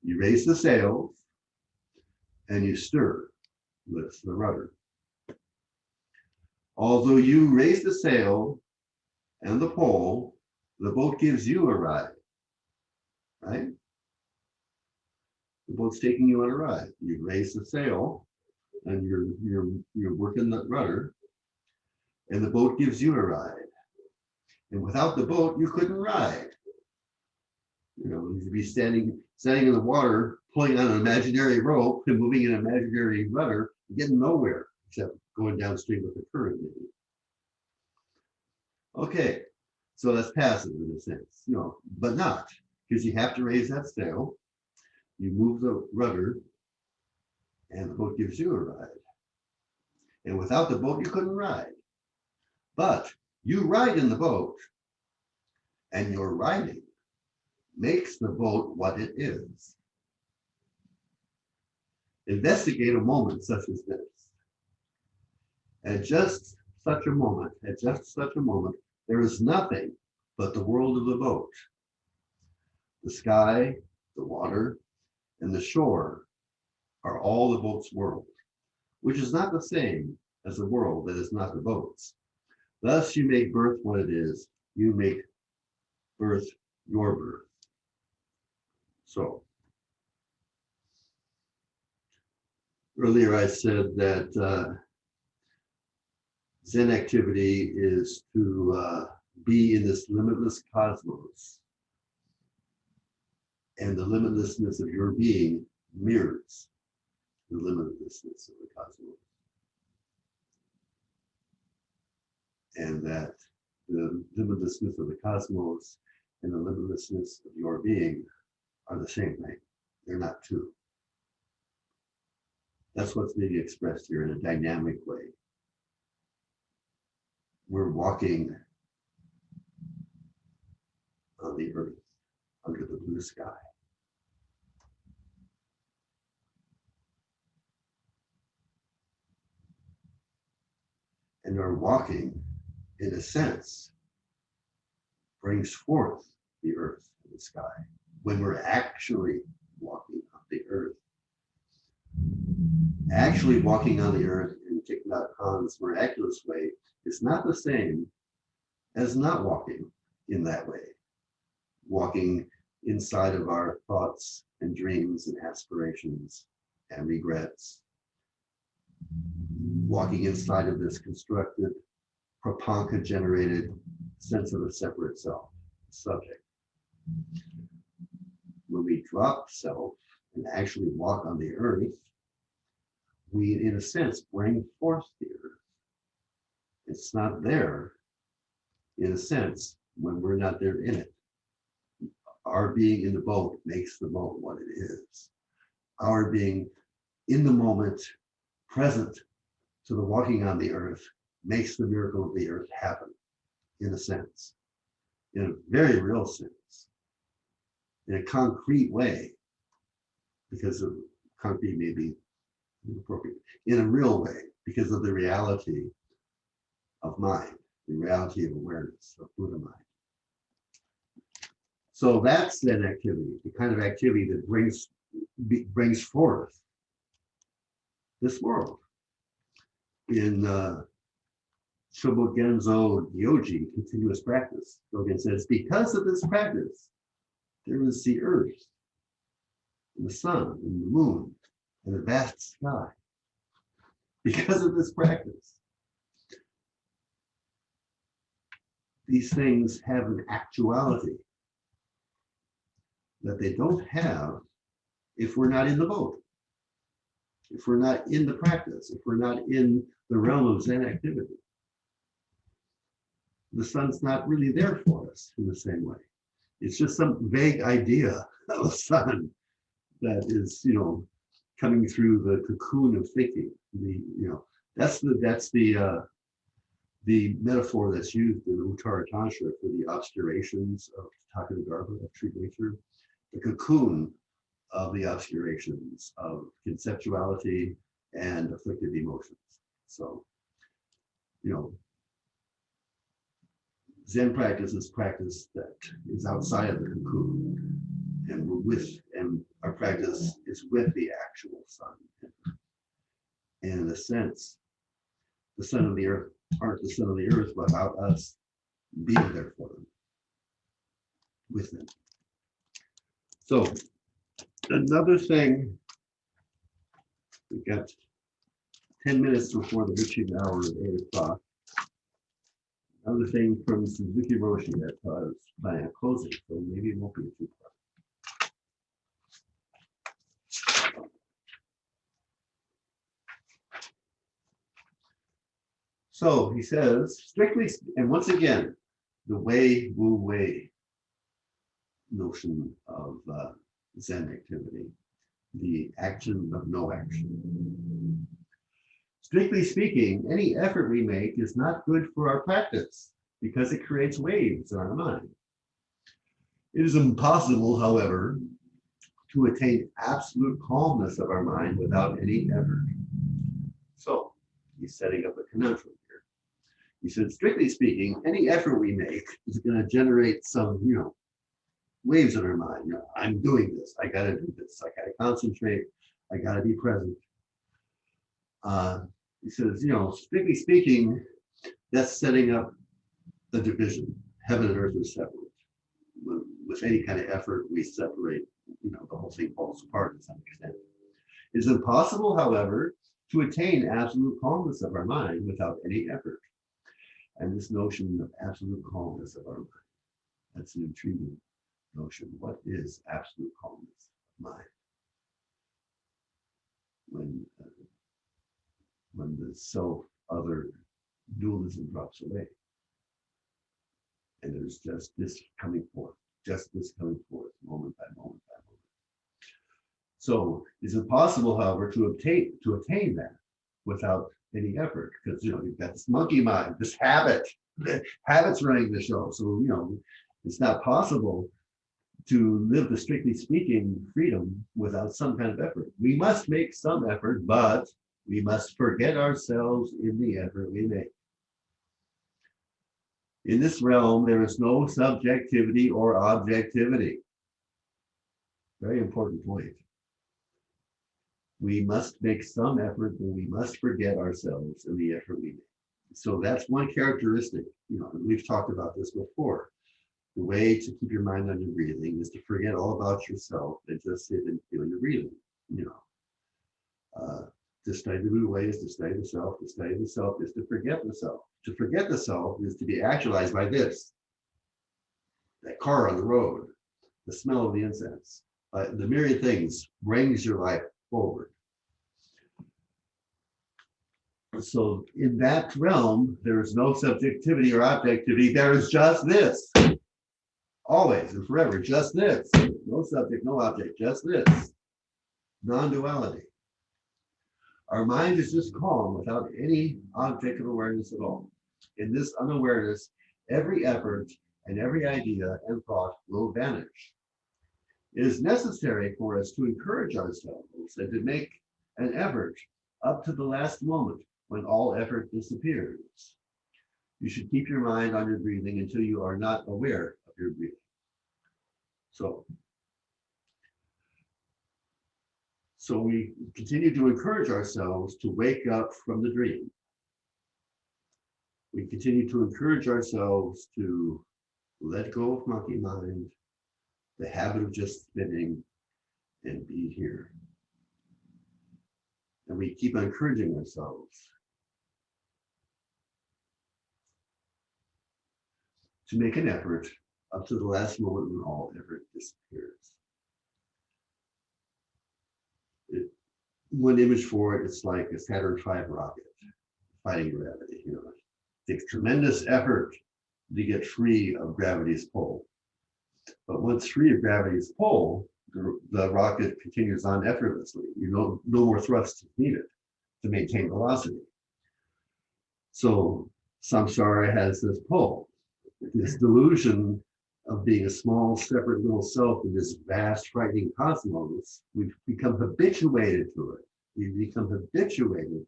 S1: You raise the sails and you stir with the rudder. Although you raise the sail and the pole, the boat gives you a ride, right? The boat's taking you on a ride. You raise the sail and you're working the rudder, and the boat gives you a ride. And without the boat, you couldn't ride. You'd be standing in the water, pulling on an imaginary rope and moving an imaginary rudder, getting nowhere except going downstream with the current, maybe. Okay, so that's passive in a sense, but not, because you have to raise that sail, you move the rudder, and the boat gives you a ride. And without the boat, you couldn't ride. But you ride in the boat, and your riding makes the boat what it is. Investigate a moment such as this. At just such a moment, there is nothing but the world of the boat. The sky, the water, and the shore are all the boat's world, which is not the same as the world that is not the boat's. Thus you make birth what it is, you make birth your birth. So, earlier I said that Zen activity is to be in this limitless cosmos, and the limitlessness of your being mirrors the limitlessness of the cosmos. And that the limitlessness of the cosmos and the limitlessness of your being are the same thing. They're not two. That's what's being expressed here in a dynamic way. We're walking on the earth under the blue sky. And our walking, in a sense, brings forth the earth and the sky. When we're actually walking on the earth, actually walking on the earth in Thich Nhat Hanh's miraculous way is not the same as not walking in that way. Walking inside of our thoughts and dreams and aspirations and regrets. Walking inside of this constructed, Prapanka generated sense of a separate self, subject. When we drop self and actually walk on the earth, we, in a sense, bring forth the earth. It's not there, in a sense, when we're not there in it. Our being in the boat makes the boat what it is. Our being in the moment, present to the walking on the earth, makes the miracle of the earth happen, in a sense, in a very real sense, in a concrete way, because of concrete may be inappropriate, in a real way, because of the reality of mind, the reality of awareness, of Buddha mind. So that's Zen activity, the kind of activity that brings forth this world. In Shobogenzo Yoji, continuous practice, Dogen says, because of this practice, there is the earth, and the sun, and the moon, and the vast sky. Because of this practice, these things have an actuality that they don't have if we're not in the boat, if we're not in the practice, if we're not in the realm of Zen activity. The sun's not really there for us in the same way. It's just some vague idea of a sun that is, coming through the cocoon of thinking. That's the metaphor that's used in the Uttara Tantra for the obscurations of Takatagarbha, of true nature, the cocoon of the obscurations of conceptuality and afflictive emotions. So, Zen practice is practice that is outside of the cocoon, and our practice is with the actual sun. And in a sense, the sun and the earth aren't the sun and the earth without us being there for them, with them. So another thing, we got 10 minutes before the witching hour of 8 o'clock. Another thing from Suzuki Roshi that I was planning on closing, so maybe it won't be too far. So he says, strictly, and once again, the Wei Wu Wei notion of Zen activity, the action of no action. Strictly speaking, any effort we make is not good for our practice because it creates waves in our mind. It is impossible, however, to attain absolute calmness of our mind without any effort. So he's setting up a conundrum here. He said, strictly speaking, any effort we make is going to generate some, waves in our mind. I'm doing this. I got to do this. I got to concentrate. I got to be present. He says, strictly speaking, that's setting up the division. Heaven and earth are separate. With any kind of effort, we separate, the whole thing falls apart to some extent. It is impossible, however, to attain absolute calmness of our mind without any effort. And this notion of absolute calmness of our mind, that's an intriguing notion. What is absolute calmness of mind? When the self-other dualism drops away. And there's just this coming forth, moment by moment by moment. So is it possible, however, to attain that without any effort? Because you've got this monkey mind, this habits running the show. So it's not possible to live the strictly speaking freedom without some kind of effort. We must make some effort, but we must forget ourselves in the effort we make. In this realm, there is no subjectivity or objectivity. Very important point. We must make some effort, but we must forget ourselves in the effort we make. So that's one characteristic. We've talked about this before. The way to keep your mind on your breathing is to forget all about yourself and just sit and feel your breathing. To study the Buddha way is to study the self. To study the self is to forget the self. To forget the self is to be actualized by this. That car on the road, the smell of the incense, the myriad things brings your life forward. So in that realm, there is no subjectivity or objectivity. There is just this. Always and forever, just this. No subject, no object, just this. Non-duality. Our mind is just calm without any object of awareness at all. In this unawareness, every effort and every idea and thought will vanish. It is necessary for us to encourage ourselves and to make an effort up to the last moment when all effort disappears. You should keep your mind on your breathing until you are not aware of your breathing. So we continue to encourage ourselves to wake up from the dream. We continue to encourage ourselves to let go of monkey mind, the habit of just spinning, and be here. And we keep encouraging ourselves to make an effort up to the last moment when all effort disappears. One image for it, it's like a Saturn V rocket fighting gravity. It takes tremendous effort to get free of gravity's pull. But once free of gravity's pull, the rocket continues on effortlessly. No more thrust needed to maintain velocity. So samsara has this pull, this delusion of being a small, separate little self in this vast, frightening cosmos. We've become habituated to it. We've become habituated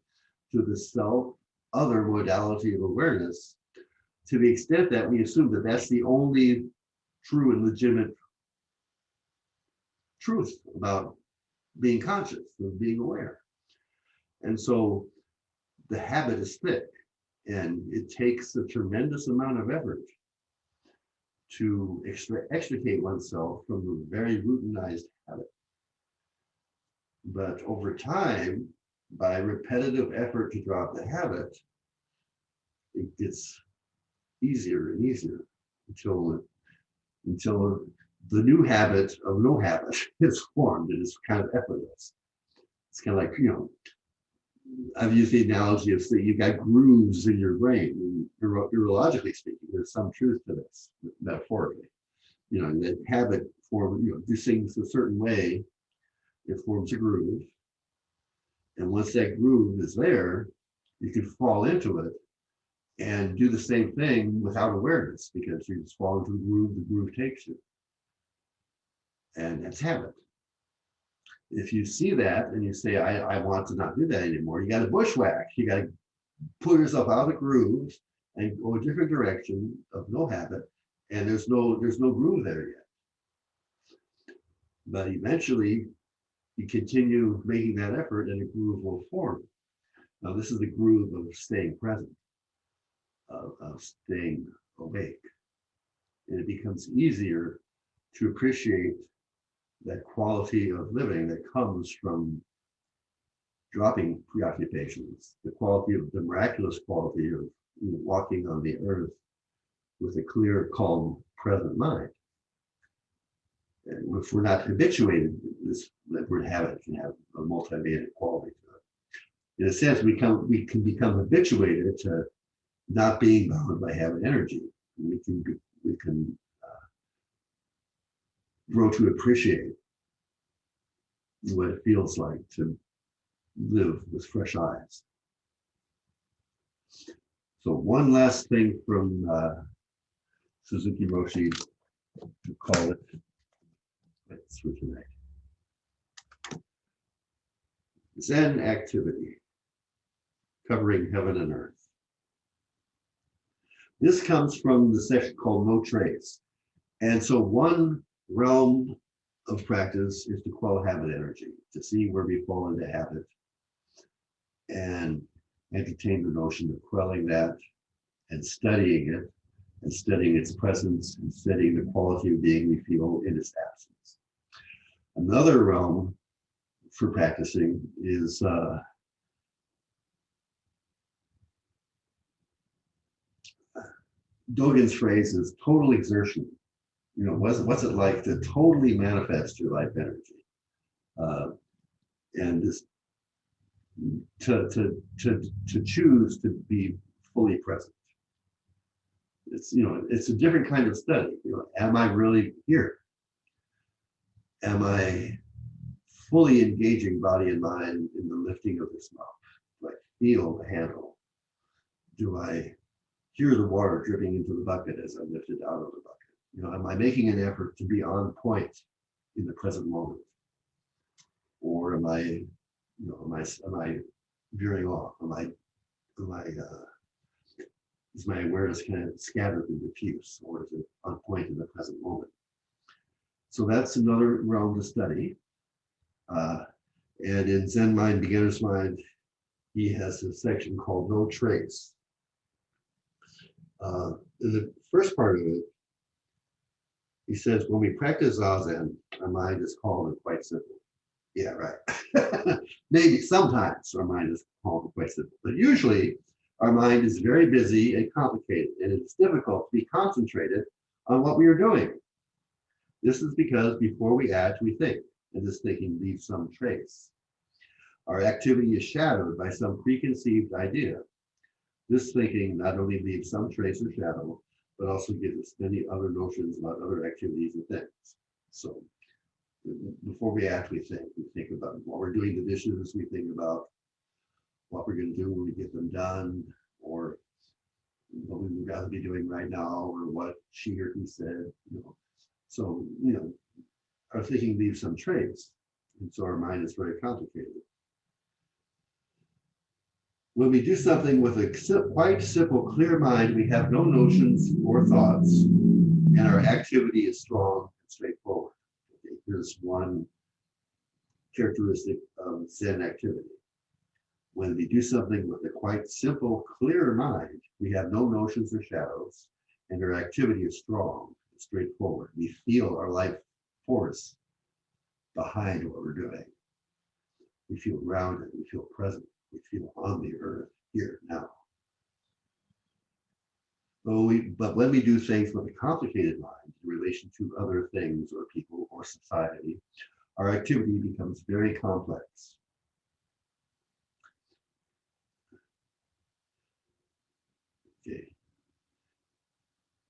S1: to the self-other modality of awareness to the extent that we assume that that's the only true and legitimate truth about being conscious, of being aware. And so the habit is thick, and it takes a tremendous amount of effort to extricate oneself from the very routinized habit. But over time, by repetitive effort to drop the habit, it gets easier and easier until the new habit of no habit is formed. It is kind of effortless. It's kind of like, I've used the analogy of, say, you've got grooves in your brain. Neurologically speaking, there's some truth to this, metaphorically. That habit form, do things a certain way, it forms a groove. And once that groove is there, You could fall into it and do the same thing without awareness because you just fall into the groove takes you. And that's habit. If you see that and you say, I want to not do that anymore, you got to bushwhack. You got to pull yourself out of the grooves and go a different direction of no habit. And there's no groove there yet. But eventually you continue making that effort and a groove will form. Now this is the groove of staying present, of staying awake. And it becomes easier to appreciate that quality of living that comes from dropping preoccupations, the quality of the miraculous quality of walking on the earth with a clear, calm, present mind. And if we're not habituated, this word habit can have a multivalent quality to it. In a sense, we can become habituated to not being bound by habit energy. We can grow to appreciate what it feels like to live with fresh eyes. So one last thing from Suzuki Roshi to call it for tonight. Zen activity, covering heaven and earth. This comes from the section called No Trace. And so one realm of practice is to quell habit energy, to see where we fall into habit and entertain the notion of quelling that and studying it and studying its presence and studying the quality of being we feel in its absence. Another realm for practicing is Dogen's phrase is total exertion. What's it like to totally manifest your life energy, and this to choose to be fully present. It's a different kind of study. Am I really here? Am I fully engaging body and mind in the lifting of this mouth? Do I feel the handle? Do I hear the water dripping into the bucket as I lift it out of the bucket? Am I making an effort to be on point in the present moment? Or am I veering off? Is my awareness kind of scattered and diffuse, or is it on point in the present moment? So that's another realm to study. And in Zen Mind, Beginner's Mind, he has a section called No Trace. In the first part of it, he says, when we practice Zazen, our mind is calm and quite simple. Yeah, right. Maybe sometimes our mind is calm and quite simple, but usually our mind is very busy and complicated, and it's difficult to be concentrated on what we are doing. This is because before we act, we think, and this thinking leaves some trace. Our activity is shadowed by some preconceived idea. This thinking not only leaves some trace or shadow, but also gives us many other notions about other activities and things. So before we act, we think about while we're doing the dishes, we think about what we're going to do when we get them done, or what we would rather be doing right now, or what she or he said. So our thinking leaves some trace, and so our mind is very complicated. When we do something with a quite simple, clear mind, we have no notions or thoughts, and our activity is strong and straightforward. Okay, here's one characteristic of Zen activity. When we do something with a quite simple, clear mind, we have no notions or shadows, and our activity is strong and straightforward. We feel our life force behind what we're doing. We feel grounded, we feel present. We feel on the earth here now. But when we do things with a complicated mind in relation to other things or people or society, our activity becomes very complex. Okay.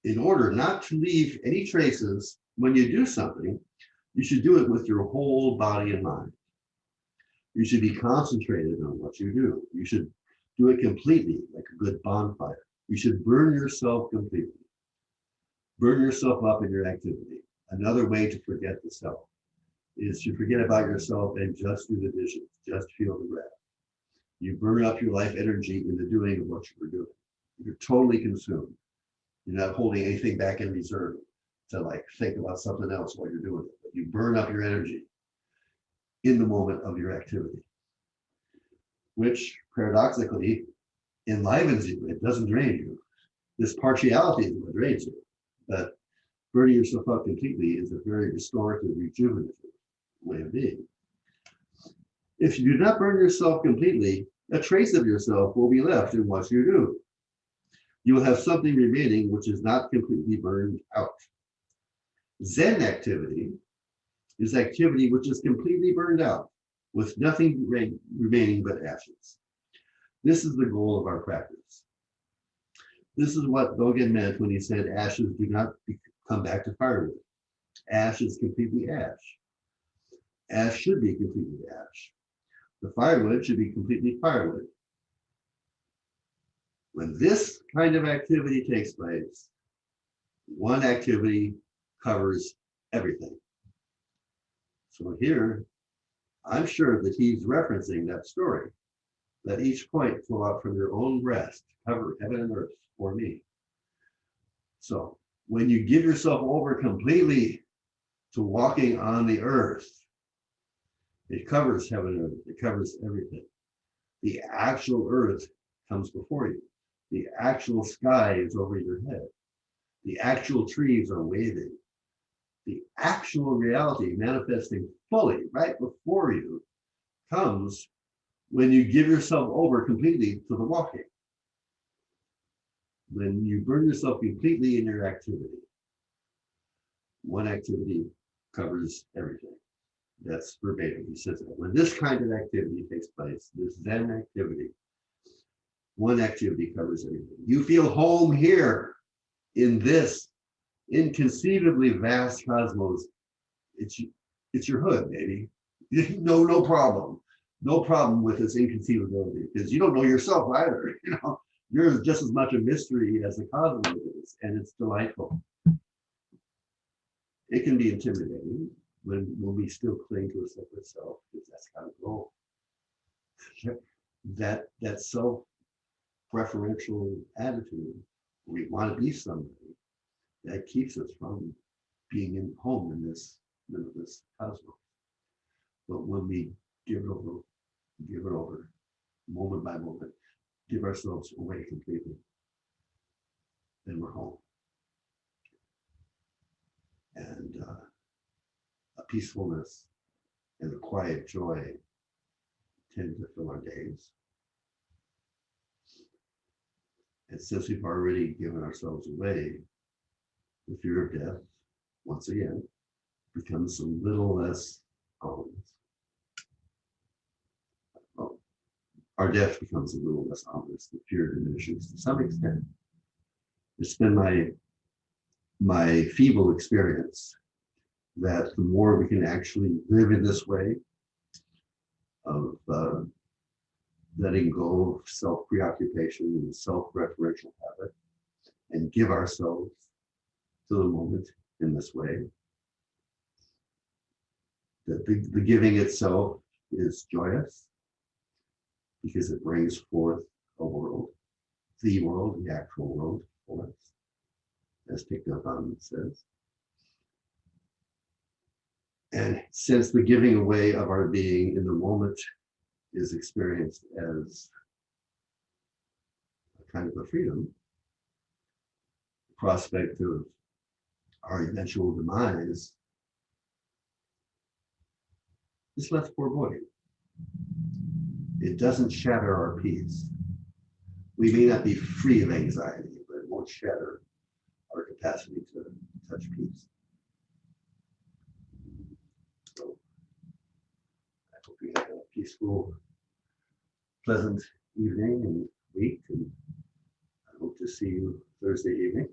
S1: In order not to leave any traces when you do something, you should do it with your whole body and mind. You should be concentrated on what you do. You should Do it completely, like a good bonfire. You should burn yourself completely. Burn yourself up in your activity. Another way to forget the self is to forget about yourself and just do the vision, just feel the breath. You burn up your life energy in the doing of what you were doing. You're totally consumed. You're not holding anything back in reserve to like think about something else while you're doing it. But you burn up your energy in the moment of your activity, which paradoxically enlivens you. It doesn't drain you. This partiality is what drains you. But burning yourself up completely is a very restorative, rejuvenative way of being. If you do not burn yourself completely, a trace of yourself will be left in what you do. You will have something remaining which is not completely burned out. Zen activity is activity which is completely burned out, with nothing remaining but ashes. This is the goal of our practice. This is what Dogen meant when he said ashes do not come back to firewood. Ash is completely ash. Ash should be completely ash. The firewood should be completely firewood. When this kind of activity takes place, one activity covers everything. So here, I'm sure that he's referencing that story. Let each point flow out from your own breast, cover heaven and earth for me. So when you give yourself over completely to walking on the earth, it covers heaven and earth, it covers everything. The actual earth comes before you. The actual sky is over your head. The actual trees are waving. The actual reality manifesting fully right before you comes when you give yourself over completely to the walking. When you burn yourself completely in your activity, one activity covers everything. That's verbatim. He says that when this kind of activity takes place, this Zen activity, one activity covers everything. You feel home here in this inconceivably vast cosmos. It's your hood, baby. No problem. No problem with this inconceivability because you don't know yourself either. You're just as much a mystery as the cosmos is, and it's delightful. It can be intimidating when we still cling to a separate self, because that's kind of goal. That self-preferential attitude, we want to be somebody, that keeps us from being in home in this cosmos. But when we give it over, moment by moment, give ourselves away completely, then we're home. And a peacefulness and a quiet joy tend to fill our days. And since we've already given ourselves away, the fear of death, once again, becomes a little less ominous. Well, our death becomes a little less ominous. The fear diminishes to some extent. It's been my feeble experience that the more we can actually live in this way of letting go of self-preoccupation and self-referential habit and give ourselves to the moment in this way, that the giving itself is joyous because it brings forth a world, the actual world for us, as Thich Nhat Hanh says. And since the giving away of our being in the moment is experienced as a kind of a freedom, the prospect of our eventual demise is less foreboding. It doesn't shatter our peace. We may not be free of anxiety, but it won't shatter our capacity to touch peace. So I hope you have a peaceful, pleasant evening and week, and I hope to see you Thursday evening.